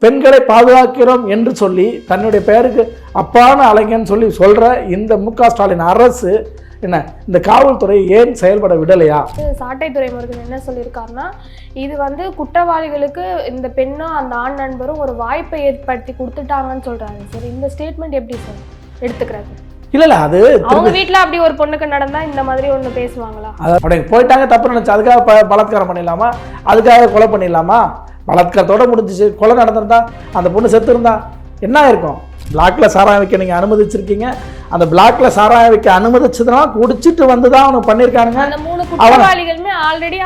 பெண்களை பாதுகாக்கிறோம் என்று சொல்லி தன்னுடைய பெயருக்கு அப்பான அலைங்கன்னு சொல்லி சொல்கிற இந்த மு.க. ஸ்டாலின் அரசு என்ன இந்த காவல்துறை ஏன் செயல்பட விடலையா? சாட்டை துரைமுருகன் என்ன சொல்லியிருக்காருன்னா, இது வந்து குற்றவாளிகளுக்கு இந்த பெண்ணும் அந்த ஆண் நண்பரும் ஒரு வாய்ப்பை ஏற்படுத்தி கொடுத்துட்டாங்கன்னு சொல்றாரு சார். இந்த ஸ்டேட்மெண்ட் எப்படி சார் எடுத்துக்கிறாரு? இல்ல அது அவங்க வீட்டுல அப்படி ஒரு பொண்ணுக்கு நடந்தா இந்த மாதிரி ஒண்ணு பேசுவாங்களா? அப்படி போயிட்டாங்க, தப்பு நினைச்சு அதுக்காக பலாத்காரம் பண்ணிடலாமா? அதுக்காக கொலை பண்ணிடலாமா? பலாத்காரத்தோட முடிஞ்சிச்சு. கொலை நடந்திருந்தா அந்த பொண்ணு செத்து இருந்தா என்ன இருக்கும்? பிளாக்ல சாராயம் வைக்க நீங்க அனுமதிச்சிருக்கீங்க. அந்த பிளாக்ல சாராயம் வைக்க அனுமதிச்சதுனால குடிச்சிட்டு வந்துதான் அவனுக்கு பண்ணிருக்கானுங்க. அந்த மூணு குற்றவாளிகளுமே ஆல்ரெடி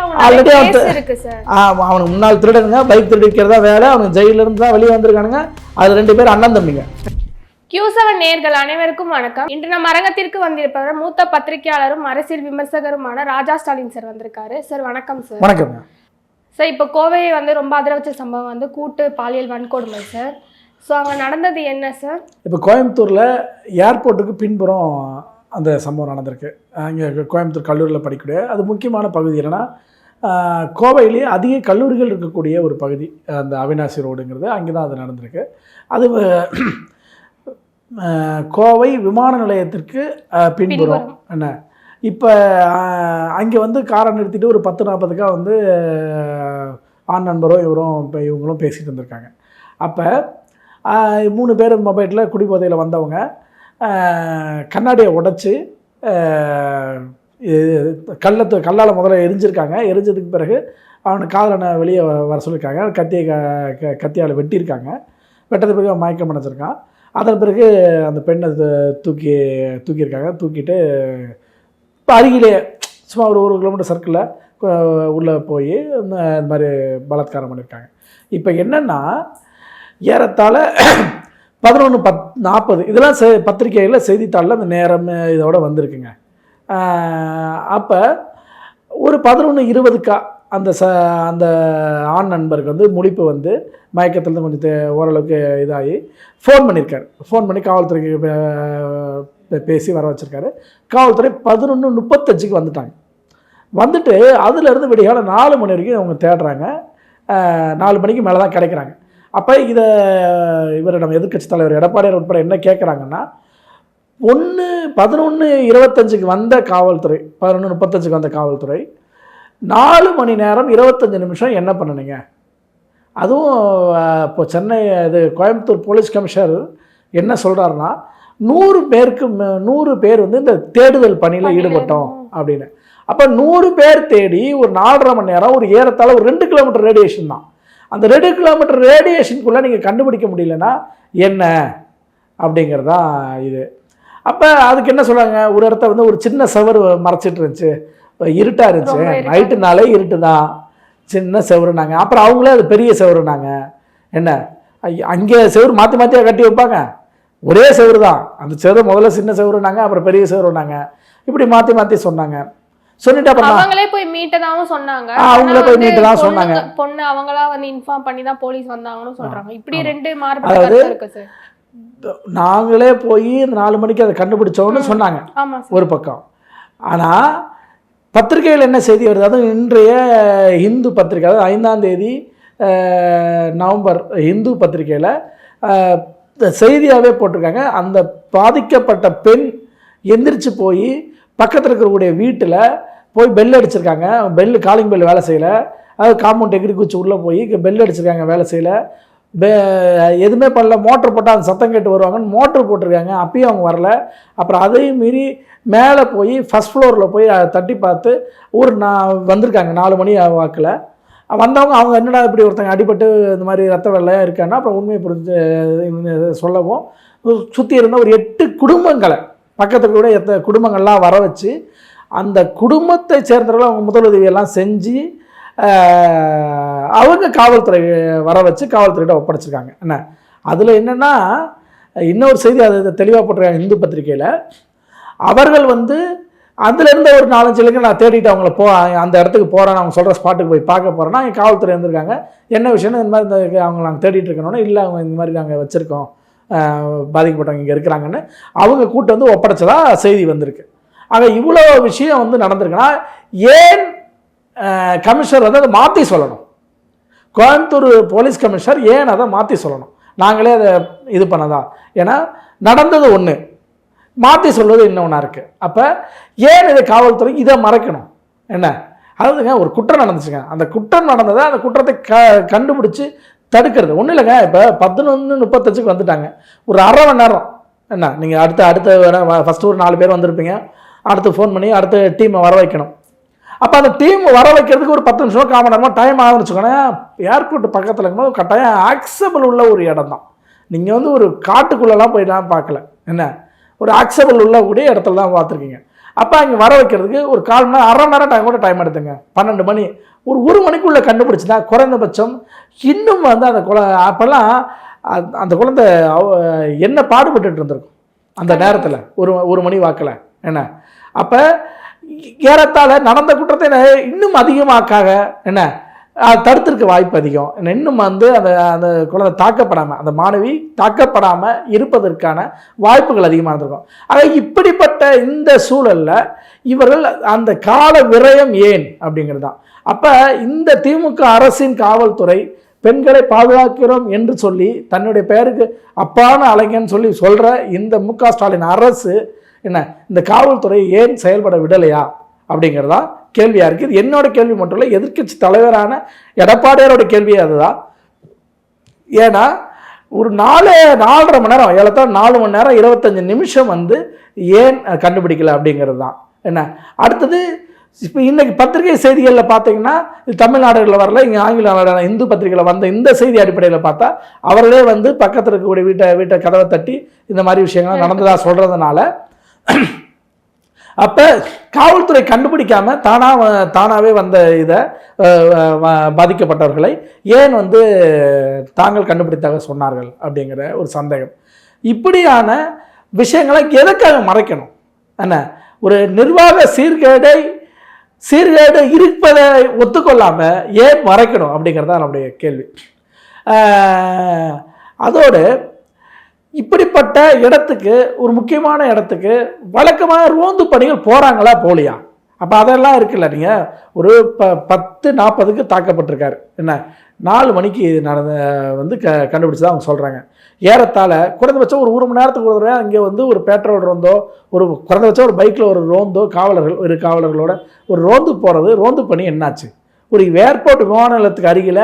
இருக்கு சார். அவனுக்கு முன்னாள் திருடனுங்க, பைக் திருடி இருக்கிறதா வேலை. அவனுக்கு ஜெயில இருந்து தான் வெளியே வந்திருக்கானுங்க. அது 2 பேர் அண்ணன் தம்பிங்க. Q7 நேயர்கள் அனைவருக்கும் வணக்கம். இன்று நம்ம அரங்கத்திற்கு வந்திருப்பவர் மூத்த பத்திரிகையாளரும் அரசியல் விமர்சகருமான ராஜா ஸ்டாலின் சார் வந்திருக்காரு. சார் வணக்கம் சார். வணக்கம் சார். இப்போ கோவையை வந்து ரொம்ப அதிரவச்ச சம்பவம் வந்து கூட்டு பாலியல் வன்கொடுமை சார். ஸோ அங்கே நடந்தது என்ன சார்? இப்போ கோயம்புத்தூரில் ஏர்போர்ட்டுக்கு பின்புறம் அந்த சம்பவம் நடந்திருக்கு. இங்கே கோயம்புத்தூர் கல்லூரியில் படிக்கக்கூடிய அது முக்கியமான பகுதி. என்னென்னா கோவையிலேயே அதிக கல்லூரிகள் இருக்கக்கூடிய ஒரு பகுதி அந்த அவினாசி ரோடுங்கிறது. அங்கே தான் அது நடந்திருக்கு. அது கோவை விமான நிலையத்திற்கு பின்புறம் என்ன. இப்போ அங்கே வந்து காரை நிறுத்திட்டு ஒரு 10:40க்காக வந்து ஆண் நண்பரும் இவங்களும் பேசிகிட்டு இருந்திருக்காங்க. அப்போ 3 பேர் மொபைலில் குடிபோதையில் வந்தவங்க கண்ணாடியை உடைச்சி கல்லால் முதல்ல எரிஞ்சிருக்காங்க. எரிஞ்சதுக்கு பிறகு அவனை காதலனை வெளியே வர சொல்லியிருக்காங்க. கத்தியால் வெட்டியிருக்காங்க. வெட்டது பிறகு அவன் மயக்கம் அடைச்சிருக்கான். அதன் பிறகு அந்த பெண்ணை தூக்கியிருக்காங்க. தூக்கிட்டு இப்போ அருகிலே சும்மா ஒரு 1 கிலோமீட்டர் சர்க்கிளில் உள்ளே போய் இந்த மாதிரி பலாத்காரம் பண்ணியிருக்காங்க. இப்போ என்னென்னா ஏறத்தாழ 11:40 இதெல்லாம் பத்திரிகைகளில் செய்தித்தாளில் அந்த நேரம் இதோட வந்திருக்குங்க. அப்போ ஒரு 11:20க்கா அந்த ஆண் நண்பருக்கு வந்து முழிப்பு வந்து மயக்கத்துலேருந்து கொஞ்சம் ஓரளவுக்கு இதாகி ஃபோன் பண்ணியிருக்காரு. ஃபோன் பண்ணி காவல்துறைக்கு பேசி வர வச்சுருக்காரு. காவல்துறை 11:35க்கு வந்துட்டாங்க. வந்துட்டு அதுலேருந்து விடிகால 4 மணி வரைக்கும் அவங்க தேடுறாங்க. 4 மணிக்கு மேலே தான் கிடைக்கிறாங்க. அப்போ இவர் நம்ம எதிர்க்கட்சி தலைவர் எடப்பாடியார் உட்பட என்ன கேட்குறாங்கன்னா, 11:25க்கு வந்த காவல்துறை, 11:35க்கு வந்த காவல்துறை 4 மணி நேரம் 25 நிமிஷம் என்ன பண்ணுனீங்க? அதுவும் இப்போ சென்னை கோயம்புத்தூர் போலீஸ் கமிஷனர் என்ன சொல்கிறாருன்னா, 100 பேர் வந்து இந்த தேடுதல் பணியில் ஈடுபட்டோம் அப்படின்னு. அப்போ 100 பேர் தேடி ஒரு 4.5 மணி நேரம், ஒரு ஏறத்தாழ ஒரு 2 கிலோமீட்டர் ரேடியேஷன் தான். அந்த 2 கிலோமீட்டர் ரேடியேஷனுக்குள்ளே நீங்கள் கண்டுபிடிக்க முடியலன்னா என்ன அப்படிங்கிறதான் இது. அப்போ அதுக்கு என்ன சொல்கிறாங்க, ஒரு இடத்த வந்து ஒரு சின்ன செவரு மறைச்சிட்டு இருந்துச்சு, இருட்டாக இருந்துச்சு, நைட்டுனாலே இருட்டு தான், சின்ன செவருனாங்க. அப்புறம் அவங்களே அது பெரிய செவருனாங்க. என்ன அங்கே செவரு மாற்றி மாற்றியாக கட்டி வைப்பாங்க, ஒரே செவரு தான். அந்த செவரு முதல்ல சின்ன செவருனாங்க, அப்புறம் பெரிய செவருனாங்க, இப்படி மாற்றி மாற்றி சொன்னாங்க. சொல்லிட்டு அப்புறம் அவங்களே போய் மீட்டதாவும் சொன்னாங்க. அவங்களே போய் மீட்டதான் சொன்னாங்க. பொண்ணு அவங்களா வந்து இன்ஃபார்ம் பண்ணி தான் போலீஸ் வந்தாங்கன்னு சொல்றாங்க. இப்படி 2 மாறுபட்ட கருத்து இருக்கு சார். நாங்களே போய் இந்த 4 மணிக்கு அதை கண்டுபிடிச்சோன்னு சொன்னாங்க ஒரு பக்கம். ஆனால் பத்திரிகையில் என்ன செய்தி வருது, அதுவும் இன்றைய இந்து பத்திரிகை, அதாவது 5ஆம் தேதி நவம்பர் இந்து பத்திரிகையில் செய்தியாகவே போட்டிருக்காங்க. அந்த பாதிக்கப்பட்ட பெண் எந்திரிச்சு போய் பக்கத்தில் இருக்கக்கூடிய வீட்டில் போய் பெல் அடிச்சிருக்காங்க. காலிங் பெல் வேலை செய்யலை. அதாவது காம்பவுண்ட் எகிரி குச்சி உள்ளே போய் பெல் அடிச்சிருக்காங்க, வேலை செய்யலை. எதுவுமே பண்ணல. மோட்டர் போட்டால் அந்த சத்தம் கேட்டு வருவாங்கன்னு மோட்ரு போட்டிருக்காங்க. அப்பயும் அவங்க வரல. அப்புறம் அதையும் மீறி மேலே போய் ஃபஸ்ட் ஃப்ளோரில் போய் தட்டி பார்த்து வந்திருக்காங்க 4 மணி வாக்கில் வந்தவங்க. அவங்க என்னடா இப்படி ஒருத்தங்க அடிபட்டு இந்த மாதிரி ரத்த வெள்ளையாக இருக்காங்கன்னா அப்புறம் உண்மையை புரிஞ்சு சொல்லவும் சுற்றி இருந்த ஒரு 8 குடும்பங்களை, பக்கத்தில் கூட 8 குடும்பங்கள்லாம் வர வச்சு அந்த குடும்பத்தை சேர்ந்தவர்கள் அவங்க முதலுதவியெல்லாம் செஞ்சு அவங்க காவல்துறை வர வச்சு காவல்துறையிட்ட ஒப்படைச்சிருக்காங்க. என்ன அதில் என்னென்னா இன்னொரு செய்தி அதை தெளிவாக போட்டிருக்காங்க இந்து பத்திரிகையில். அவர்கள் வந்து அதுலேருந்து ஒரு 4-5 இளைஞர்கள் நான் தேடிட்டு அவங்கள அந்த இடத்துக்கு போகிறேன், அவங்க சொல்கிற ஸ்பாட்டுக்கு போய் பார்க்க போகிறேன்னா எங்கள் காவல்துறை வந்திருக்காங்க. என்ன விஷயம்னா இந்த மாதிரி அவங்க நாங்கள் தேடிட்டு இருக்கணும்னா, இல்லை அவங்க இந்த மாதிரி நாங்கள் வச்சுருக்கோம், பாதிக்கப்பட்டவங்க இங்கே இருக்கிறாங்கன்னு அவங்க கூட்டு வந்து ஒப்படைச்சதா செய்தி வந்திருக்கு. ஆக இவ்வளோ விஷயம் வந்து நடந்திருக்குன்னா ஏன் கமிஷனர் வந்து அதை மாற்றி சொல்லணும்? கோயம்புத்தூர் போலீஸ் கமிஷனர் ஏன் அதை மாற்றி சொல்லணும்? நாங்களே அதை இது பண்ணதா? ஏன்னா நடந்தது ஒன்று, மாற்றி சொல்வது இன்னொன்றா இருக்குது. அப்போ ஏன் இதை காவல்துறை இதை மறைக்கணும்? என்ன அதாவதுங்க, ஒரு குற்றம் நடந்துச்சுங்க, அந்த குற்றம் நடந்ததை அந்த குற்றத்தை கண்டுபிடிச்சி தடுக்கிறது ஒன்றும் இல்லைங்க. இப்போ 11:35 வந்துட்டாங்க, ஒரு அரை மணி நேரம் என்ன, நீங்கள் அடுத்த ஃபஸ்ட்டு ஒரு 4 பேர் வந்திருப்பீங்க, அடுத்து ஃபோன் பண்ணி அடுத்த டீமை வர வைக்கணும். அப்போ அந்த டீம் வர வைக்கிறதுக்கு ஒரு 10 நிமிஷம் 1/4 மணி நேரமாக டைம் ஆகுன்னு வச்சுக்கோங்களேன். ஏர்போர்ட் பக்கத்தில் இருக்கும்போது கட்டாயம் ஆக்சபிள் உள்ள ஒரு இடம் தான். நீங்கள் வந்து ஒரு காட்டுக்குள்ளெல்லாம் போய்லாம் பார்க்கல, என்ன ஒரு ஆக்சபிள் உள்ள கூடிய இடத்துல தான் பார்த்துருக்கீங்க. அப்போ அங்கே வர வைக்கிறதுக்கு ஒரு 1/4 மணி நேரம் 1/2 மணி நேரம் டைம் கூட டைம் எடுத்துங்க. 12 மணி ஒரு மணிக்குள்ளே கண்டுபிடிச்சினா குறைந்தபட்சம் இன்னும் வந்து அந்த அப்போல்லாம் அந்த குழந்தை என்ன பாடுபட்டு இருந்திருக்கும் அந்த நேரத்தில், ஒரு மணி வாக்கில் என்ன. அப்போ ஏறத்தாழ நடந்த குற்றத்தை இன்னும் அதிகமாக்காக என்ன தடுத்திருக்க வாய்ப்பு அதிகம். இன்னும் வந்து அந்த குழந்தை தாக்கப்படாமல், அந்த மாணவி தாக்கப்படாமல் இருப்பதற்கான வாய்ப்புகள் அதிகமாக இருந்திருக்கும். ஆக இப்படிப்பட்ட இந்த சூழலில் இவர்கள் அந்த கால விரயம் ஏன் அப்படிங்கிறது தான். அப்போ இந்த திமுக அரசின் காவல்துறை பெண்களை பாதுகாக்கிறோம் என்று சொல்லி தன்னுடைய பெயருக்கு அப்பான அலைங்கன்னு சொல்லி சொல்கிற இந்த மு.க. ஸ்டாலின் அரசு என்ன இந்த காவல்துறை ஏன் செயல்பட விடலையா அப்படிங்கிறதா கேள்வியாக இருக்குது. இது என்னோட கேள்வி மட்டும் இல்லை, எதிர்க்கட்சி தலைவரான எடப்பாடியாரோட கேள்வியே அதுதான். ஏன்னா ஒரு 4.5 மணி நேரம், ஏழத்தான் 4 மணி நேரம் 25 நிமிஷம் வந்து ஏன் கண்டுபிடிக்கல அப்படிங்கிறது தான். என்ன அடுத்தது இப்போ இன்னைக்கு பத்திரிகை செய்திகளில் பார்த்தீங்கன்னா இது தமிழ்நாடுகளில் வரல, இங்கே ஆங்கில நாடான இந்து பத்திரிகையில் வந்த இந்த செய்தி அடிப்படையில் பார்த்தா அவர்களே வந்து பக்கத்தில் இருக்கக்கூடிய வீட்டை கதவை தட்டி இந்த மாதிரி விஷயங்கள்லாம் நடந்ததாக சொல்கிறதுனால அப்போ காவல்துறை கண்டுபிடிக்காமல் தானாகவே வந்த இதை பாதிக்கப்பட்டவர்களை ஏன் வந்து தாங்கள் கண்டுபிடித்தாக சொன்னார்கள் அப்படிங்கிற ஒரு சந்தேகம். இப்படியான விஷயங்களை எதுக்காக மறைக்கணும்? என்ன ஒரு நிர்வாக சீர்கேடு இருப்பதை ஒத்துக்கொள்ளாமல் ஏன் மறைக்கணும் அப்படிங்கிறதா நம்முடைய கேள்வி. அதோடு இப்படிப்பட்ட இடத்துக்கு, ஒரு முக்கியமான இடத்துக்கு வழக்கமாக ரோந்து பணிகள் போகிறாங்களா போலியா? அப்போ அதெல்லாம் இருக்குல்ல, நீங்கள் ஒரு 10:40 தாக்கப்பட்டிருக்காரு, என்ன 4 மணிக்கு வந்து கண்டுபிடிச்சி தான் அவங்க சொல்கிறாங்க. ஏறத்தாழ குறைந்தபட்சம் ஒரு 1 மணி நேரத்துக்கு ஒரு தடவை அங்கே வந்து ஒரு பெட்ரோல் ரோந்தோ, ஒரு குறைந்தபட்சம் ஒரு பைக்கில் ஒரு ரோந்தோ, காவலர்களோட ஒரு ரோந்து போகிறது, ரோந்து பணி என்னாச்சு? ஒரு ஏர்போர்ட் விமான நிலையத்துக்கு அருகில்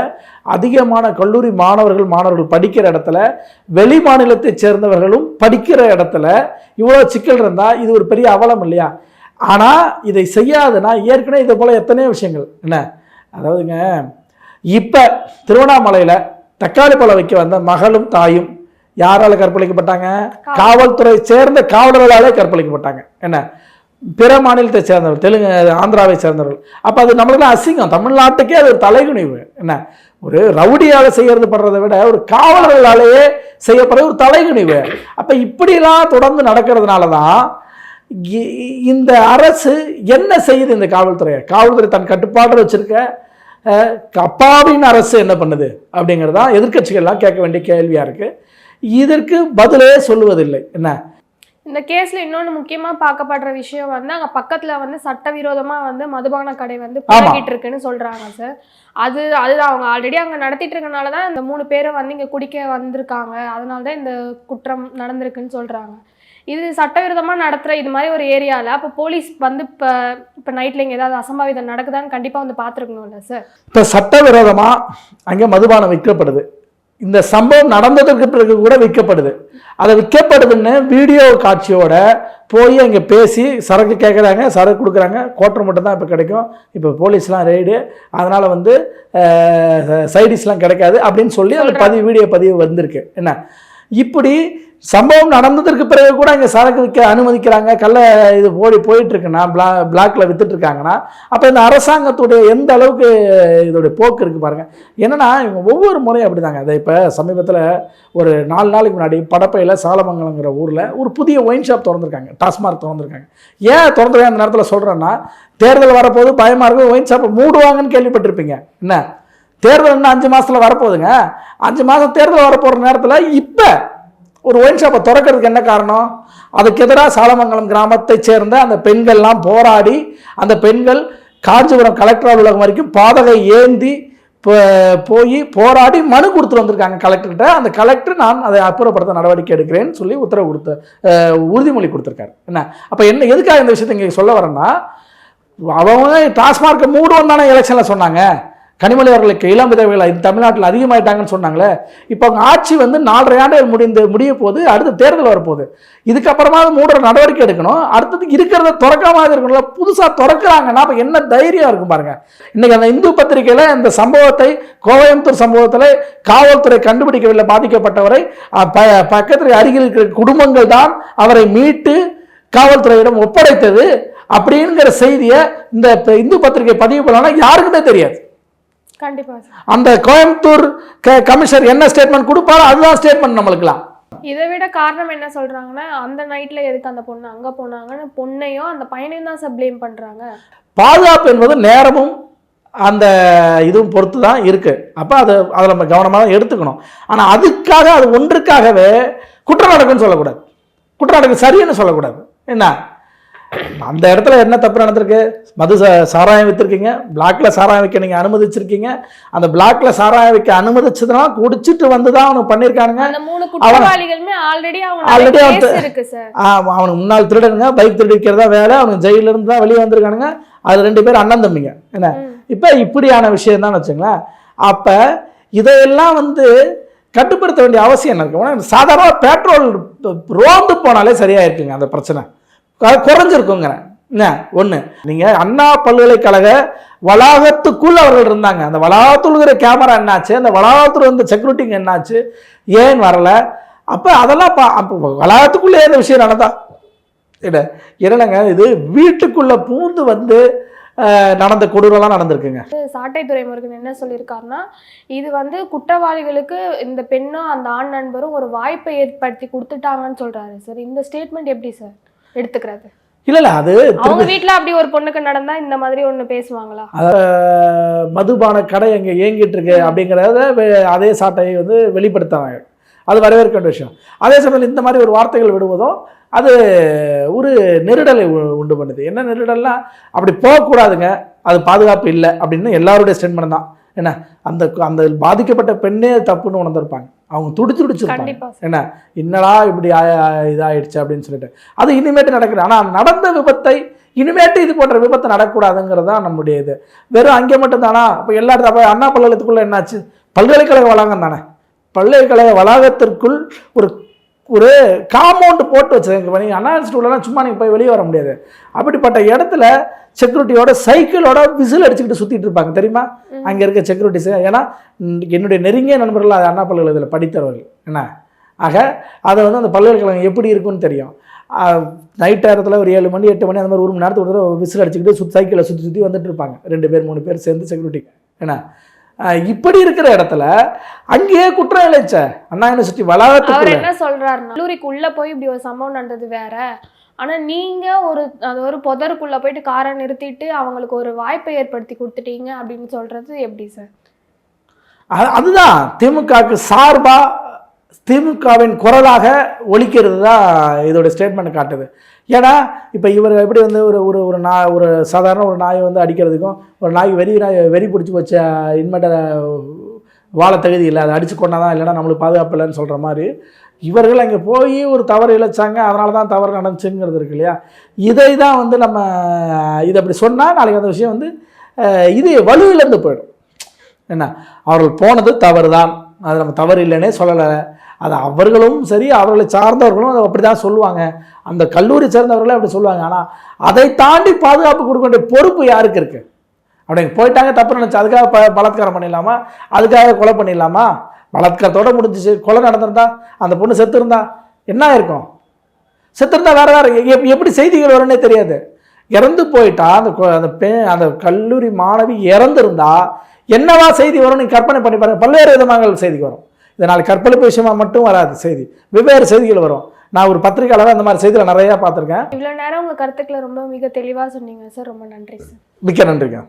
அதிகமான கல்லூரி மாணவர்கள் படிக்கிற இடத்துல, வெளி மாநிலத்தைச் சேர்ந்தவர்களும் படிக்கிற இடத்துல இவ்வளோ சிக்கல் இருந்தால் இது ஒரு பெரிய அவலம் இல்லையா? ஆனால் இதை செய்யாதுன்னா ஏற்கனவே இதை போல் எத்தனையோ விஷயங்கள் என்ன. அதாவதுங்க, இப்போ திருவண்ணாமலையில் தக்காளி பழம் வைக்க வந்த மகளும் தாயும் யாரால் கற்பழிக்கப்பட்டாங்க? காவல்துறை சேர்ந்த காவலர்களாலே கற்பழிக்கப்பட்டாங்க. என்ன பிற மாநிலத்தை சேர்ந்தவர்கள், தெலுங்கு ஆந்திராவை சேர்ந்தவர்கள். அப்போ அது நம்மளுக்கு அசிங்கம், தமிழ்நாட்டுக்கே அது ஒரு தலைகுனிவு. என்ன ஒரு ரவுடியால் செய்யறது படுறதை விட ஒரு காவலர்களாலேயே செய்யப்படுற ஒரு தலைகுனிவு. அப்போ இப்படிலாம் தொடர்ந்து நடக்கிறதுனால தான் இந்த அரசு என்ன செய்யுது? இந்த காவல்துறை தன் கட்டுப்பாடு வச்சிருக்க அப்பாவின் அரசு என்ன பண்ணுது அப்படிங்கிறதா எதிர்க்கட்சிகள்லாம் கேட்க வேண்டிய கேள்வியாக இருக்குது. இதற்கு பதிலே சொல்லுவதில்லை. என்ன இந்த கேஸில் இன்னொன்று முக்கியமாக பார்க்கப்படுற விஷயம் வந்து அங்கே பக்கத்தில் வந்து சட்டவிரோதமாக வந்து மதுபான கடை வந்து போய்கிட்டு இருக்குன்னு சொல்கிறாங்க சார். அது அவங்க ஆல்ரெடி அங்கே நடத்திட்டு இருக்கனால தான் இந்த 3 பேரை வந்து இங்கே குடிக்க வந்திருக்காங்க, அதனால தான் இந்த குற்றம் நடந்திருக்குன்னு சொல்கிறாங்க. இது சட்டவிரோதமாக நடத்துகிற இது மாதிரி ஒரு ஏரியாவில் அப்போ போலீஸ் வந்து இப்போ நைட்டில் இங்கே ஏதாவது அசம்பாவிதம் நடக்குதான்னு கண்டிப்பாக வந்து பார்த்துருக்கணும்ல சார். இப்போ சட்டவிரோதமாக அங்கே மதுபானம் விற்கப்படுது, இந்த சம்பவம் நடந்ததற்கு பிறகு கூட விற்கப்படுது. அதை விற்கப்படுதுன்னு வீடியோ காட்சியோட போய் அங்கே பேசி சரக்கு கேட்குறாங்க, சரக்கு கொடுக்குறாங்க. கோட்டர் மட்டும் தான் இப்போ கிடைக்கும், இப்போ போலீஸ்லாம் ரெய்டு, அதனால் வந்து சைடிஷ்லாம் கிடைக்காது அப்படின்னு சொல்லி அந்த வீடியோ பதிவு வந்திருக்கு. என்ன இப்படி சம்பவம் நடந்ததற்கு பிறகு கூட இங்கே சரக்கு விற்க அனுமதிக்கிறாங்க, இது போயிட்டு இருக்குன்னா பிளாக்ல வித்துட்டு இருக்காங்கன்னா அப்போ இந்த அரசாங்கத்துடைய எந்த அளவுக்கு இதோடைய போக்கு இருக்கு பாருங்க. என்னன்னா இவங்க ஒவ்வொரு முறையும் அப்படிதாங்க. அதை இப்போ சமீபத்தில் ஒரு 4 நாளைக்கு முன்னாடி படப்பையில் சாலமங்கலங்கிற ஊரில் ஒரு புதிய ஒயின் ஷாப் திறந்துருக்காங்க, டாஸ்மார்க் திறந்துருக்காங்க. ஏன் திறந்துருக்காங்க அந்த நேரத்தில் சொல்கிறேன்னா, தேர்தல் வரப்போது பயமாக இருக்கும், ஒயின் ஷாப்பை மூடுவாங்கன்னு கேள்விப்பட்டிருப்பீங்க. என்ன தேர்தல் இன்னும் 5 மாதத்தில் வரப்போகுதுங்க, 5 மாதம் தேர்தல் வரப்போகிற நேரத்தில் இப்போ ஒரு ஒயின் ஷாப்பை திறக்கிறதுக்கு என்ன காரணம்? அதுக்கு எதிராக சாலமங்கலம் கிராமத்தை சேர்ந்த அந்த பெண்கள்லாம் போராடி, அந்த பெண்கள் காஞ்சிபுரம் கலெக்டர் அலுவலகம் வரைக்கும் பாதகை ஏந்தி போய் போராடி மனு கொடுத்துட்டு வந்திருக்காங்க கலெக்டர்கிட்ட. அந்த கலெக்டர் நான் அதை அப்புறப்படுத்த நடவடிக்கை எடுக்கிறேன்னு சொல்லி உத்தரவு உறுதிமொழி கொடுத்துருக்காரு. என்ன அப்போ என்ன எதுக்காக இந்த விஷயத்தை இங்கே சொல்ல வரேன்னா, அவங்க டாஸ்மார்க்கை மூடுவோம் தானே எலெக்ஷனில் சொன்னாங்க. கனிமொழி அவர்களுக்கு இளம் விதவைகள் தமிழ்நாட்டில் அதிகமாயிட்டாங்கன்னு சொன்னாங்களே. இப்போ அவங்க ஆட்சி வந்து 4.5 ஆண்டு முடிய போது, அடுத்த தேர்தல் வரப்போகுது. இதுக்கப்புறமா மூடுற நடவடிக்கை எடுக்கணும். அடுத்தது இருக்கிறத திறக்காம இருக்கணும்ல, புதுசாக திறக்கிறாங்கன்னா அப்போ என்ன தைரியம் இருக்கும் பாருங்க. இன்னைக்கு அந்த இந்து பத்திரிகையில் இந்த சம்பவத்தை, கோயம்புத்தூர் சம்பவத்தில் காவல்துறை கண்டுபிடிக்கவில்லை பாதிக்கப்பட்டவரை, பக்கத்தில் அருகில் இருக்கிற குடும்பங்கள் தான் அவரை மீட்டு காவல்துறையிடம் ஒப்படைத்தது அப்படிங்கிற செய்தியை இந்த இந்து பத்திரிகை பதிவு பண்ணலாம் யாருக்குமே தெரியாது. கண்டிப்பா அந்த கோயம்புத்தூர் கமிஷனர் என்ன ஸ்டேட்மெண்ட் கொடுப்பாரோ அதுதான் ஸ்டேட்மெண்ட் நம்மளுக்குலாம். இதை விட காரணம் என்ன சொல்றாங்கன்னா, அந்த நைட்ல எதுக்கு அந்த பொண்ணு அங்க போனாங்கன்னு பொண்ணையும் அந்த பையனையும் தான் சார் ப்ளேம் பண்றாங்க. பாதுகாப்பு என்பது நேரமும் அந்த இதுவும் பொறுத்து தான் இருக்கு. அப்போ அதை நம்ம கவனமாக தான் எடுத்துக்கணும். ஆனால் அதுக்காக அது ஒன்றுக்காகவே குற்றம் நடக்குன்னு சொல்லக்கூடாது, குற்றம் நடக்கு சரின்னு சொல்லக்கூடாது. என்ன அந்த இடத்துல என்ன தப்பு நடந்திருக்கு? மது சாராயம் விற்றுருக்கீங்க, பிளாக்ல சாராயம் வைக்க நீங்கள் அனுமதிச்சிருக்கீங்க. அந்த பிளாக்ல சாராயம் வைக்க அனுமதிச்சதுனா குடிச்சிட்டு வந்து தான் அவனுக்கு பண்ணியிருக்கானுங்க. அவனுக்கு முன்னாள் திருடனுங்க, பைக் திருடி வைக்கிறதா வேலை. அவனுக்கு ஜெயில இருந்து தான் வெளியே வந்திருக்கானுங்க. அது 2 பேர் அண்ணன் தம்பிங்க. என்ன இப்போ இப்படியான விஷயம் தான் வச்சுங்களேன். அப்போ இதையெல்லாம் வந்து கட்டுப்படுத்த வேண்டிய அவசியம் என்ன இருக்கு? சாதாரண பெட்ரோல் ரோந்து போனாலே சரியா இருக்குங்க, அந்த பிரச்சனை குறைஞ்சிருக்குங்கிறேன். என்ன ஒன்று, நீங்கள் அண்ணா பல்கலைக்கழக வளாகத்துக்குள்ள அவர்கள் இருந்தாங்க. அந்த வளாகத்தில் இருக்கிற கேமரா என்னாச்சு, அந்த வளாகத்தில் இருந்த செக்யூரிட்டிங்க என்னாச்சு, ஏன் வரல? அப்போ அதெல்லாம் அப்போ வளாகத்துக்குள்ளே இந்த விஷயம் நடந்தா என்னங்க, இது வீட்டுக்குள்ள பூந்து வந்து நடந்த கொடூரெல்லாம் நடந்திருக்குங்க. சாட்டை துரைமுருகன் என்ன சொல்லியிருக்காருன்னா, இது வந்து குற்றவாளிகளுக்கு இந்த பெண்ணும் அந்த ஆண் நண்பரும் ஒரு வாய்ப்பை ஏற்படுத்தி கொடுத்துட்டாங்கன்னு சொல்றாரு சார். இந்த ஸ்டேட்மெண்ட் எப்படி சார் எடுத்துக்கிறது? இல்ல அது அவங்க வீட்டுல அப்படி ஒரு பொண்ணுக்கு நடந்தா இந்த மாதிரி ஒண்ணு பேசுவாங்களா? மதுபான கடை எங்க இயங்கிட்டு இருக்கு அப்படிங்கறத அதே சாட்டையை வந்து வெளிப்படுத்தாங்க. அது வரவேற்க வேண்டிய விஷயம். அதே சமயத்தில் இந்த மாதிரி ஒரு வார்த்தைகள் விடுவதும் அது ஒரு நெருடலை உண்டு பண்ணுது. என்ன நெருடல்னா, அப்படி போகக்கூடாதுங்க, அது பாதுகாப்பு இல்லை அப்படின்னு எல்லாருடைய ஸ்டேட்மெண்ட் தான். என்ன அந்த அந்த பாதிக்கப்பட்ட பெண்ணே தப்புன்னு உணர்ந்திருப்பாங்க. அவங்க துடிச்சிருப்பாங்க. என்ன என்னடா இப்படி இதாயிடுச்சு அப்படின்னு சொல்லிட்டு அது இனிமேட்டு நடக்குது. ஆனால் நடந்த விபத்தை இனிமேட்டு இது போன்ற விபத்து நடக்கக்கூடாதுங்கிறது தான் நம்முடைய இது. வெறும் அங்கே மட்டும் தானா? இப்போ எல்லா இடத்துல அண்ணா பல்கலைக்கழகத்துக்குள்ள என்னாச்சு? பல்கலைக்கழக வளாகம் தானே. பல்கலைக்கழக வளாகத்திற்குள் ஒரு காம்பவுண்டு போட்டு வச்சுருங்க. நீங்கள் அண்ணா இன்ஸ்டியூட்லாம் சும்மா நீங்கள் போய் வெளியே வர முடியாது. அப்படிப்பட்ட இடத்துல செக்யூரிட்டியோட சைக்கிளோட விசில் அடிச்சுக்கிட்டு சுற்றிட்டு இருப்பாங்க தெரியுமா அங்கே இருக்க செக்யூரிட்டிஸ். ஏன்னா என்னுடைய நெருங்கிய நண்பர்கள் அது அண்ணா பல்கலைக்கழகத்தில் படித்தவர்கள். என்ன ஆக அதை வந்து அந்த பல்கலைக்கழகம் எப்படி இருக்குன்னு தெரியும். நைட் நேரத்தில் ஒரு 7 மணி 8 மணி அந்த மாதிரி 1 மணி நேரத்துக்கு ஒரு விசில் அடிச்சுக்கிட்டு சைக்கிளை சுற்றி வந்துட்டு இருப்பாங்க 2 பேர் 3 பேர் சேர்ந்து செக்யூரிட்டி. என்ன இப்படி இருக்கிற இடத்துல அங்கேயே குற்றம் இழைச்ச அண்ணா யூனிவர்சிட்டி வளாகத்துக்கு என்ன சொல்றாரு, கல்லூரிக்கு உள்ள போய் இப்படி ஒரு சம்பவம் நடந்தது வேற, ஆனா நீங்க ஒரு புதருக்குள்ள போயிட்டு காரை நிறுத்திட்டு அவங்களுக்கு ஒரு வாய்ப்பை ஏற்படுத்தி கொடுத்துட்டீங்க அப்படின்னு சொல்றது எப்படி சார்? அதுதான் திமுகவுக்கு சார்பா திமுகவின் குரலாக ஒலிக்கிறது தான் இதோட ஸ்டேட்மெண்ட் காட்டுது. ஏன்னா இப்போ இவர் எப்படி வந்து ஒரு சாதாரண ஒரு நாயை வந்து அடிக்கிறதுக்கும், ஒரு நாய் வெறி பிடிச்சி வச்ச இன்மேட்ட வாழ தகுதி இல்லை, அதை அடித்து கொண்டாதான் இல்லைன்னா நம்மளுக்கு பாதுகாப்பு இல்லைன்னு சொல்கிற மாதிரி இவர்கள் அங்கே போய் ஒரு தவறு இழைச்சாங்க, அதனால தான் தவறு நடந்துச்சுங்கிறது இருக்கு இல்லையா. இதை தான் வந்து நம்ம இதை அப்படி சொன்னால் நாளைக்கு அந்த விஷயம் வந்து இது வலுவிலேருந்து போயிடும். என்ன அவர்கள் போனது தவறு தான், அது நம்ம தவறு இல்லைன்னே சொல்லலை. அது அவர்களும் சரி அவர்களை சார்ந்தவர்களும் அதை அப்படி தான் சொல்லுவாங்க, அந்த கல்லூரி சேர்ந்தவர்களே அப்படி சொல்லுவாங்க. ஆனால் அதை தாண்டி பாதுகாப்பு கொடுக்க வேண்டிய பொறுப்பு யாருக்கு இருக்குது? அப்படி போயிட்டாங்க, தப்பு நினச்சி அதுக்காக பலாத்காரம் பண்ணிடலாமா? அதுக்காக கொலை பண்ணிடலாமா? பலாத்காரத்தோடு முடிஞ்சிச்சு. கொலை நடந்திருந்தா அந்த பொண்ணு செத்து இருந்தா என்ன இருக்கும்? செத்து இருந்தா வேறு எப்படி செய்திகள் வரும்னே தெரியாது. இறந்து போயிட்டா அந்த கல்லூரி மாணவி இறந்துருந்தா என்னவா செய்தி வரும்? நீங்கள் கற்பனை பண்ணி பாருங்க. பல்வேறு விதமான செய்தி வரும். இதனால் கற்பழிப்பு விஷயமா மட்டும் வராது செய்தி, வெவ்வேறு செய்திகள் வரும். நான் ஒரு பத்திரிகையாளர் அந்த மாதிரி செய்திகளை நிறையா பார்த்துருக்கேன். இவ்வளோ நேரம் உங்கள் கருத்துக்களை ரொம்ப மிக தெளிவாக சொன்னீங்க சார். ரொம்ப நன்றி சார். மிக்க நன்றிங்க.